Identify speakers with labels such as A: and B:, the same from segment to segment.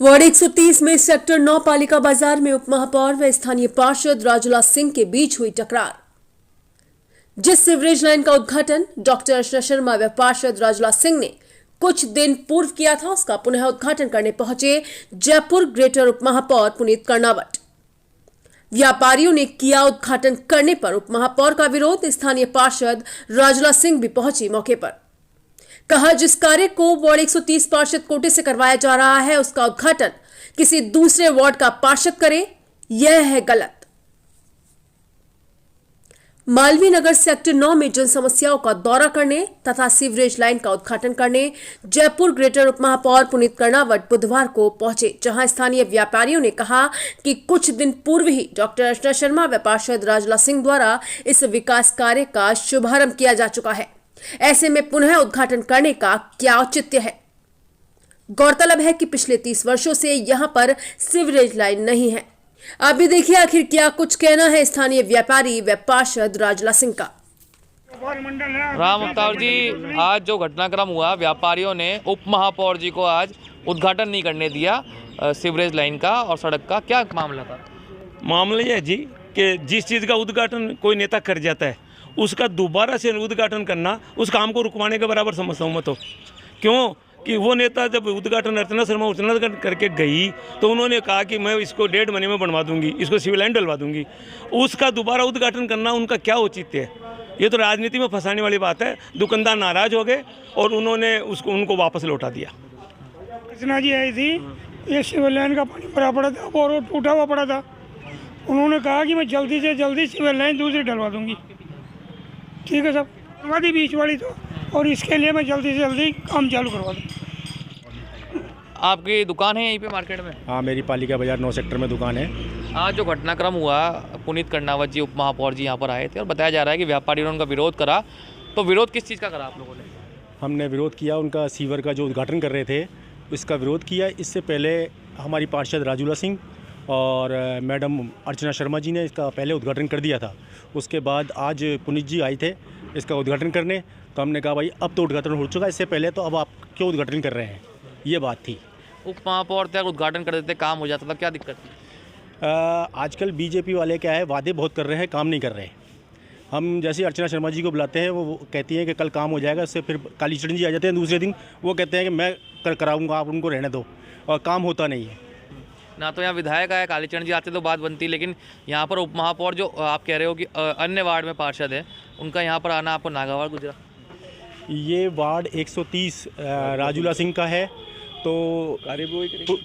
A: Ward 130 में sector 9 पालिका बाजार में उपमहापौर व स्थानीय पार्षद राजूला सिंह के बीच हुई टकरार। जिस सीवरेज लाइन का उद्घाटन डॉक्टर अर्चना शर्मा व पार्षद राजूला सिंह ने कुछ दिन पूर्व किया था, उसका पुनः उद्घाटन करने पहुंचे जयपुर ग्रेटर उपमहापौर पुनीत कर्णावत। व्यापारियों ने किया उद्घाटन करने पर उपमहापौर का विरोध। स्थानीय पार्षद राजूला सिंह भी पहुंची मौके पर। कहा, जिस कार्य को वार्ड 130 पार्षद कोटे से करवाया जा रहा है, उसका उद्घाटन किसी दूसरे वार्ड का पार्षद करे, यह है गलत। मालवीय नगर सेक्टर 9 में जन समस्याओं का दौरा करने तथा सीवरेज लाइन का उद्घाटन करने जयपुर ग्रेटर उपमहापौर पुनीत कर्णावत बुधवार को पहुंचे, जहां स्थानीय व्यापारियों ने कहा कि कुछ दिन पूर्व ही डॉक्टर अर्चना शर्मा व पार्षद राजूला सिंह द्वारा इस विकास कार्य का शुभारंभ किया जा चुका है। ऐसे में पुनः उद्घाटन करने का क्या औचित्य है। गौरतलब है कि पिछले 30 वर्षों से यहां पर सीवरेज लाइन नहीं है। अभी देखिए आखिर क्या कुछ कहना है स्थानीय व्यापारी व पार्षद राजूला सिंह का।
B: राम अवतार जी, आज जो घटनाक्रम हुआ, व्यापारियों ने उप महापौर जी को आज उद्घाटन नहीं करने दिया सीवरेज लाइन का और सड़क का, क्या मामला था?
C: मामला यह है जी कि जिस चीज़ का उद्घाटन कोई नेता कर जाता है, उसका दोबारा से उद्घाटन करना उस काम को रुकवाने के बराबर समझता हूँ मैं तो। क्यों कि वो नेता जब उद्घाटन अर्चना शर्मा करके गई तो उन्होंने कहा कि मैं इसको 1.5 महीने में बनवा दूंगी, इसको सिविल लाइन डलवा दूंगी। उसका दोबारा उद्घाटन करना उनका क्या औचित्य है? ये तो राजनीति में फंसाने वाली बात है। दुकानदार नाराज हो गए और उन्होंने उनको वापस लौटा दिया।
D: अर्चना जी आई थी, ये सिविल लाइन का पानी भरा पड़ा था और वो टूटा हुआ पड़ा था। उन्होंने कहा कि मैं जल्दी से जल्दी सिविल लाइन दूसरी डलवा दूंगी। ठीक है, सब करवा दी बीच वाली तो, और इसके लिए मैं जल्दी से जल्दी काम चालू करवा दूँ।
B: आपकी दुकान है यहीं पे मार्केट में?
E: हाँ, मेरी पालिका बाजार 9 सेक्टर में दुकान है।
B: आज जो घटनाक्रम हुआ, पुनीत कर्णावत जी उप महापौर जी यहाँ पर आए थे और बताया जा रहा है कि व्यापारियों ने उनका विरोध करा। तो विरोध किस चीज़ का करा आप लोगों ने?
E: हमने विरोध किया, उनका सीवर का जो उद्घाटन कर रहे थे इसका विरोध किया। इससे पहले हमारी पार्षद राजूला सिंह और मैडम अर्चना शर्मा जी ने इसका पहले उद्घाटन कर दिया था। उसके बाद आज पुनीत जी आए थे इसका उद्घाटन करने, तो हमने कहा भाई अब तो उद्घाटन हो चुका है, इससे पहले तो अब आप क्यों उद्घाटन कर रहे हैं, ये बात थी।
B: उप महापौर थे, उद्घाटन कर देते काम हो जाता था, क्या दिक्कत थी?
E: आजकल बीजेपी वाले क्या है, वादे बहुत कर रहे हैं, काम नहीं कर रहे हैं। हम जैसे अर्चना शर्मा जी को बुलाते हैं, वो कहती हैं कि कल काम हो जाएगा, उससे फिर कालीचरण जी आ जाते हैं दूसरे दिन, वो कहते हैं कि मैं कराऊंगा, आप उनको रहने दो, और काम होता नहीं है।
B: ना तो यहाँ विधायक आए, कालीचरण जी आते तो बात बनती, लेकिन यहाँ पर उप महापौर जो आप कह रहे हो कि अन्य वार्ड में पार्षद है, उनका यहाँ पर आना आपको नागवार गुजरा?
E: ये वार्ड 130 राजूला सिंह का है, तो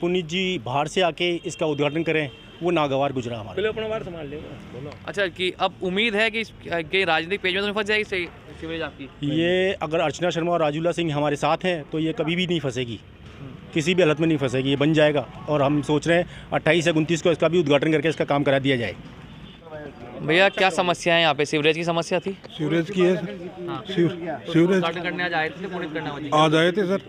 E: पुनीत जी बाहर से आके इसका उद्घाटन करें, वो नागवार गुजरा हमारा।
C: पहले अपना वार्ड संभाल लेगा।
B: अच्छा, कि अब उम्मीद है कि राजनीतिक पेज में तो नहीं फंस जाएगी सीवरेज आपकी?
E: ये अगर अर्चना शर्मा और राजूला सिंह हमारे साथ हैं तो ये कभी भी नहीं फंसेगी, किसी भी हालत में नहीं फंसेगी, ये बन जाएगा। और हम सोच रहे हैं 28 या 29 को इसका भी उद्घाटन करके इसका काम करा दिया जाए।
B: भैया, क्या समस्या है यहाँ पे? सीवरेज की समस्या थी?
F: सीवरेज की है।
B: हाँ।
F: सीवरेज
B: उद्घाटन करने आज आए थे पुनीत कर्णावत जी?
F: आज आए थे सर।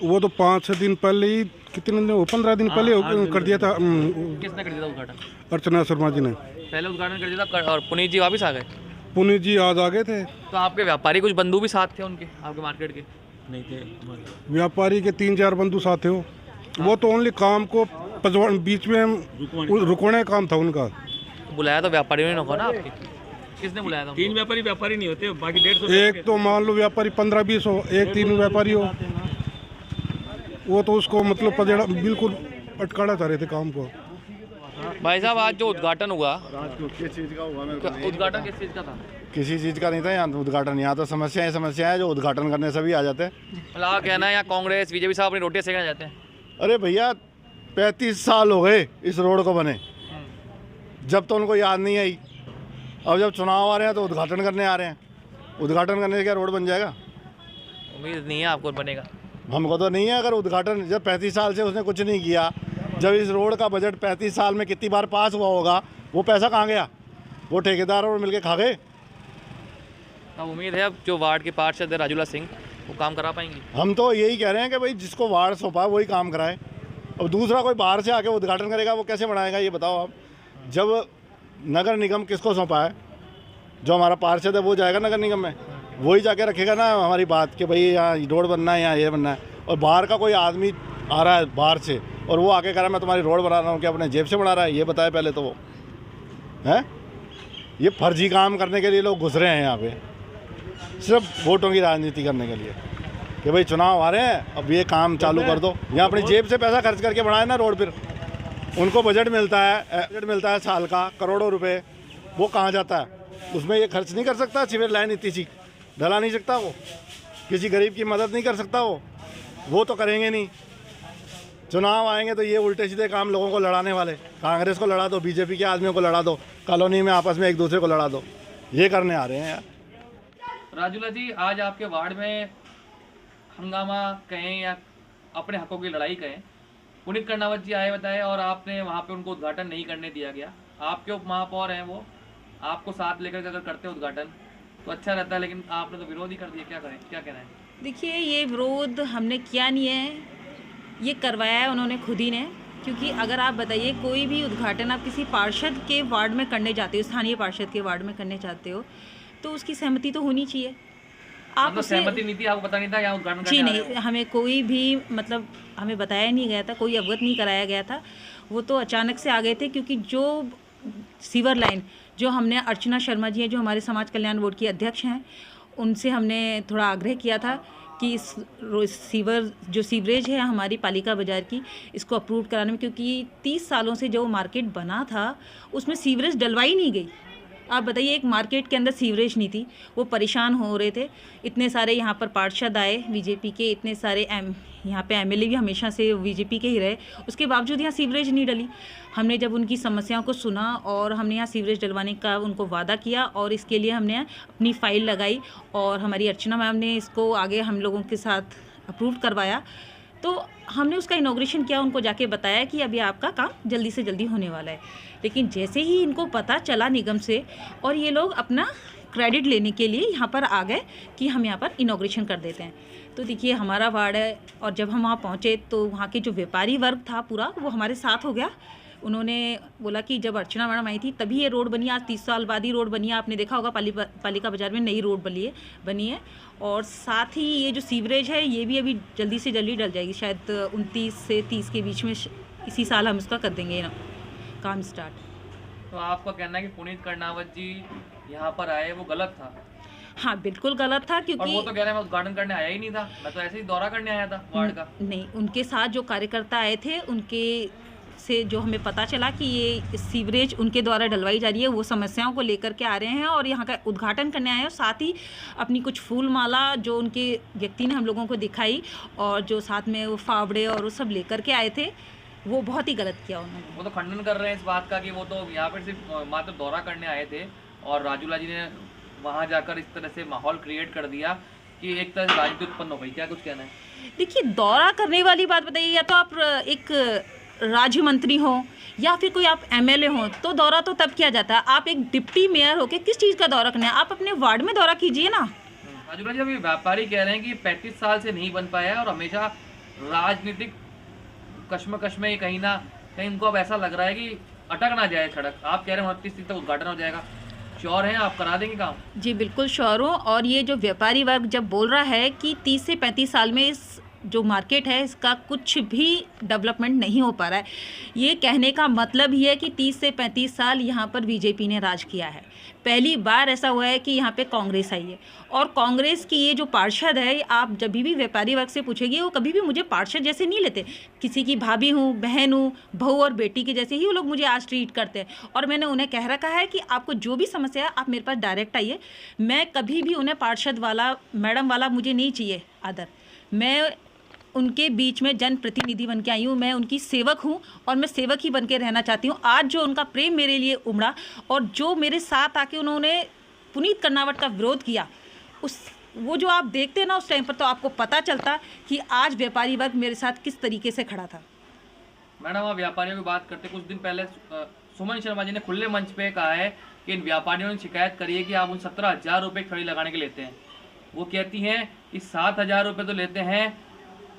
F: वो तो 5-6 दिन पहले ही, कितने दिन, 15 दिन पहले कर दिया था।
B: किसने कर दिया था उद्घाटन?
F: अर्चना शर्मा जी ने
B: पहले उद्घाटन कर दिया था और पुनीत जी वापस आ गए?
F: पुनीत जी आज आ गए थे।
B: तो आपके व्यापारी कुछ बंधु भी साथ थे उनके, आपके मार्केट के? नहीं थे
F: व्यापारी के 3-4 बंधु साथ थे। वो तो ओनली काम को बीच में रुकवाने का काम था उनका।
B: तो बुलाया तो व्यापारियों ने होगा ना आपके? किसने बुलाया था?
C: 3 व्यापारी नहीं होते, बाकी 150।
F: एक तो मान लो व्यापारी 15-20 हो, एक 3 व्यापारी हो, वो तो उसको मतलब पजेड़ा बिल्कुल अटकाना चाह रहे थे काम को।
B: भाई साहब, आज जो उद्घाटन हुआ,
G: किस चीज़ का हुआ?
B: उद्घाटन किस चीज़ का था?
G: किसी चीज़ का नहीं था यहाँ उद्घाटन। यहाँ तो समस्या है जो उद्घाटन करने से भी आ जाते हैं।
B: मतलब कहना है यहाँ कांग्रेस बीजेपी साहब अपनी रोटियां सेकना जाते हैं?
G: अरे भैया, 35 साल हो गए इस रोड को बने, जब तो उनको याद नहीं आई। अब जब चुनाव आ रहे हैं तो उद्घाटन करने आ रहे हैं। उद्घाटन करने से क्या रोड बन जाएगा?
B: उम्मीद नहीं है आपको बनेगा?
G: हमको तो नहीं है। अगर उद्घाटन, जब 35 साल से उसने कुछ नहीं किया, जब इस रोड का बजट 35 साल में कितनी बार पास हुआ होगा, वो पैसा कहाँ गया? वो ठेकेदार और मिलके खा गए।
B: अब उम्मीद है अब जो वार्ड के पार्षद है राजूला सिंह, वो काम करा पाएंगे?
G: हम तो यही कह रहे हैं कि भाई जिसको वार्ड सौंपा वही काम कराए। अब दूसरा कोई बाहर से आके उद्घाटन करेगा, वो कैसे बनाएगा ये बताओ आप। जब नगर निगम किसको सौंपा है, जो हमारा पार्षद है वो जाएगा नगर निगम में, वही जाके रखेगा ना हमारी बात कि भाई यहाँ रोड बनना है, यहाँ ये बनना है। और बाहर का कोई आदमी आ रहा है बाहर से और वो आके कह रहा है मैं तुम्हारी रोड बना रहा हूँ, क्या अपने जेब से बना रहा है, ये बताए पहले तो वो है। ये फर्जी काम करने के लिए लोग घुस रहे हैं यहाँ पे, सिर्फ वोटों की राजनीति करने के लिए कि भाई चुनाव आ रहे हैं अब ये काम चालू कर दो। यहाँ अपनी जेब से पैसा खर्च करके बनाए ना रोड पर, उनको बजट मिलता है साल का करोड़ों रुपए, वो कहाँ जाता है? उसमें ये खर्च नहीं कर सकता, सीवर लाइन इतनी सी डला नहीं सकता, वो किसी गरीब की मदद नहीं कर सकता, वो तो करेंगे नहीं। चुनाव आएंगे तो ये उल्टे सीधे काम लोगों को लड़ाने वाले, कांग्रेस को लड़ा दो, बीजेपी के आदमियों को लड़ा दो, कॉलोनी में आपस में एक दूसरे को लड़ा दो, ये करने आ रहे हैं यार।
B: राजूला जी, आज आपके वार्ड में हंगामा कहें या अपने हकों की लड़ाई कहें, पुनीत कर्णावत जी आए बताए और आपने वहाँ पे उनको उद्घाटन नहीं करने दिया गया। आपके उप महापौर हैं, वो आपको साथ लेकर अगर करते उद्घाटन तो अच्छा रहता है, लेकिन आपने तो विरोध ही कर दिया। क्या करें, क्या कहना है?
H: देखिए, ये विरोध हमने किया नहीं है, ये करवाया है उन्होंने खुद ही ने। क्योंकि अगर आप बताइए कोई भी उद्घाटन आप किसी पार्षद के वार्ड में करने जाते हो, स्थानीय पार्षद के वार्ड में करने चाहते हो, तो उसकी सहमति तो होनी चाहिए। आप
B: मतलब सहमति नहीं थी, आपको पता नहीं था यहाँ उद्घाटन
H: जी नहीं, हमें कोई भी मतलब हमें बताया नहीं गया था, कोई अवगत नहीं कराया गया था। वो तो अचानक से आ गए थे, क्योंकि जो सीवर लाइन जो हमने अर्चना शर्मा जी हैं जो हमारे समाज कल्याण बोर्ड की अध्यक्ष हैं, उनसे हमने थोड़ा आग्रह किया था कि इस सीवर जो सीवरेज है हमारी पालिका बाज़ार की, इसको अप्रूव कराने में, क्योंकि 30 सालों से जो मार्केट बना था उसमें सीवरेज डलवाई नहीं गई। आप बताइए, एक मार्केट के अंदर सीवरेज नहीं थी, वो परेशान हो रहे थे। इतने सारे यहाँ पर पार्षद आए बीजेपी के, इतने सारे यहाँ पे एमएलए भी हमेशा से बीजेपी के ही रहे, उसके बावजूद यहाँ सीवरेज नहीं डली। हमने जब उनकी समस्याओं को सुना और हमने यहाँ सीवरेज डलवाने का उनको वादा किया और इसके लिए हमने अपनी फ़ाइल लगाई और हमारी अर्चना मैम ने इसको आगे हम लोगों के साथ अप्रूव करवाया। तो हमने उसका इनॉग्रेशन किया, उनको जाके बताया कि अभी आपका काम जल्दी से जल्दी होने वाला है। लेकिन जैसे ही इनको पता चला निगम से, और ये लोग अपना क्रेडिट लेने के लिए यहाँ पर आ गए कि हम यहाँ पर इनॉग्रेशन कर देते हैं। तो देखिए, हमारा वार्ड है और जब हम वहाँ पहुँचे तो वहाँ के जो व्यापारी वर्ग था पूरा, वो हमारे साथ हो गया। उन्होंने बोला कि जब अर्चना मैडम आई थी तभी ये रोड बनी, आज 30 साल बाद ही रोड बनी है। आपने देखा होगा पालिका बाज़ार में नई रोड बनी है और साथ ही ये जो सीवरेज है ये भी अभी जल्दी से जल्दी डल जाएगी, शायद 29 से 30 के बीच में इसी साल हम इसका कर देंगे काम स्टार्ट।
B: तो आपका कहना है कि पुनीत कर्णावत जी यहाँ पर आए वो गलत था?
H: हाँ, बिल्कुल गलत था, क्योंकि
B: और वो तो कह रहे हैं मैं उद्घाटन करने आया ही नहीं था, मैं तो ऐसे ही दौरा करने आया था वार्ड का।
H: नहीं, उनके साथ जो कार्यकर्ता आए थे उनके से जो हमें पता चला कि ये सीवरेज उनके द्वारा डलवाई जा रही है, वो समस्याओं को लेकर के आ रहे हैं और यहाँ का उद्घाटन करने आए हैं। साथ ही अपनी कुछ फूल माला जो उनके व्यक्ति ने हम लोगों को दिखाई और जो साथ में वो फावड़े और वो सब लेकर के आए थे, वो बहुत ही गलत किया उन्होंने।
B: वो तो खंडन कर रहे हैं इस बात का कि वो तो यहाँ पर सिर्फ मात्र दौरा करने आए थे और राजूला जी ने वहाँ जाकर इस तरह से माहौल क्रिएट कर दिया कि एक तरह से राजनीति उत्पन्न हो गई। क्या कुछ कहना है?
H: देखिए, दौरा करने वाली बात बताइए, या तो आप एक राज्य मंत्री हो या फिर कोई आप एमएलए हो तो दौरा तो तब किया जाता है। आप एक डिप्टी मेयर होके किस चीज़ का दौरा करना है? आप अपने वार्ड में दौरा कीजिए ना।
B: राजूला जी, अभी व्यापारी कह रहे हैं कि 35 साल से नहीं बन पाया और हमेशा राजनीतिक कश्मकश में कहीं ना कहीं उनको अब ऐसा लग रहा है कि अटक ना जाए सड़क। आप कह रहे हैं 29 तक उद्घाटन हो जाएगा, श्योर हैं आप करा देंगे काम?
H: जी बिल्कुल श्योर हूँ। और ये जो व्यापारी वर्ग जब बोल रहा है कि 30 से 35 साल में इस जो मार्केट है इसका कुछ भी डेवलपमेंट नहीं हो पा रहा है, ये कहने का मतलब ही है कि 30 से 35 साल यहाँ पर बीजेपी ने राज किया है। पहली बार ऐसा हुआ है कि यहाँ पे कांग्रेस आई है और कांग्रेस की ये जो पार्षद है, आप जब भी व्यापारी वर्ग से पूछेंगे वो कभी भी मुझे पार्षद जैसे नहीं लेते। किसी की भाभी हूँ, बहन हूँ, बहू और बेटी के जैसे ही वो लोग मुझे आज ट्रीट करते हैं। और मैंने उन्हें कह रखा है कि आपको जो भी समस्या है आप मेरे पास डायरेक्ट आइए। मैं कभी भी उन्हें पार्षद वाला, मैडम वाला मुझे नहीं चाहिए आदर। मैं उनके बीच में जनप्रतिनिधि बन के आई हूँ, मैं उनकी सेवक हूँ और मैं सेवक ही बन के रहना चाहती हूँ। आज जो उनका प्रेम मेरे लिए उमड़ा और जो मेरे साथ आके उन्होंने पुनीत कर्णावत का विरोध किया, वो जो आप देखते हैं ना उस टाइम पर, तो आपको पता चलता कि आज व्यापारी वर्ग मेरे साथ किस तरीके से खड़ा था।
B: मैडम, आप व्यापारियों की बात करते, कुछ दिन पहले सुमन शर्मा जी ने खुले मंच पे कहा है कि इन व्यापारियों ने शिकायत करी है कि आप उन 17,000 रुपये खड़ी लगाने के लेते हैं। वो कहती हैं कि 7,000 रुपये तो लेते हैं,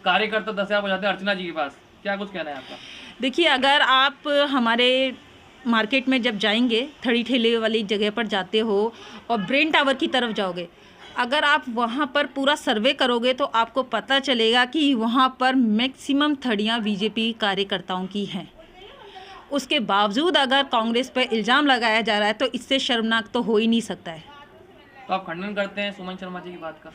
B: कार्यकर्ता 10,000 पहुँचाते हैं अर्चना जी के पास। क्या कुछ कहना है आपका?
H: देखिए, अगर आप हमारे मार्केट में जब जाएंगे, थड़ी ठेले वाली जगह पर जाते हो और ब्रेन टावर की तरफ जाओगे, अगर आप वहाँ पर पूरा सर्वे करोगे तो आपको पता चलेगा कि वहाँ पर मैक्सिमम थड़ियाँ बीजेपी कार्यकर्ताओं की हैं। उसके बावजूद अगर कांग्रेस पर इल्ज़ाम लगाया जा रहा है तो इससे शर्मनाक तो हो ही नहीं सकता है।
B: तो आप खंडन करते हैं सुमन शर्मा जी की बात का?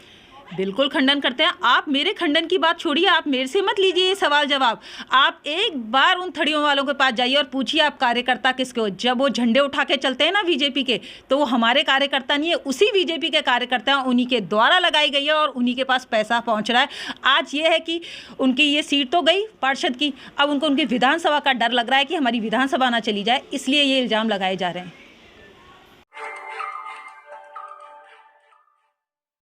H: बिल्कुल खंडन करते हैं। आप मेरे खंडन की बात छोड़िए, आप मेरे से मत लीजिए ये सवाल जवाब। आप एक बार उन थड़ियों वालों के पास जाइए और पूछिए आप कार्यकर्ता किसके हो। जब वो झंडे उठा के चलते हैं ना बीजेपी के, तो वो हमारे कार्यकर्ता नहीं है, उसी बीजेपी के कार्यकर्ता हैं, उन्हीं के द्वारा लगाई गई है और उन्हीं के पास पैसा पहुंच रहा है। आज ये है कि उनकी ये सीट तो गई पार्षद की, अब उनको उनकी विधानसभा का डर लग रहा है कि हमारी विधानसभा ना चली जाए, इसलिए ये इल्ज़ाम लगाए जा रहे हैं।